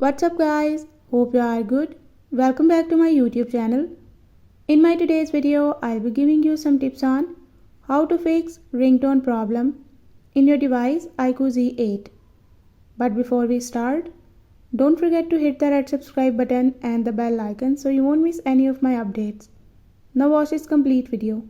What's up guys? Hope you are good. Welcome back to my YouTube channel. In my today's video, I'll be giving you some tips on how to fix ringtone problem in your device iQOO Z8. But before we start, don't forget to hit the red subscribe button and the bell icon so you won't miss any of my updates. Now watch this complete video.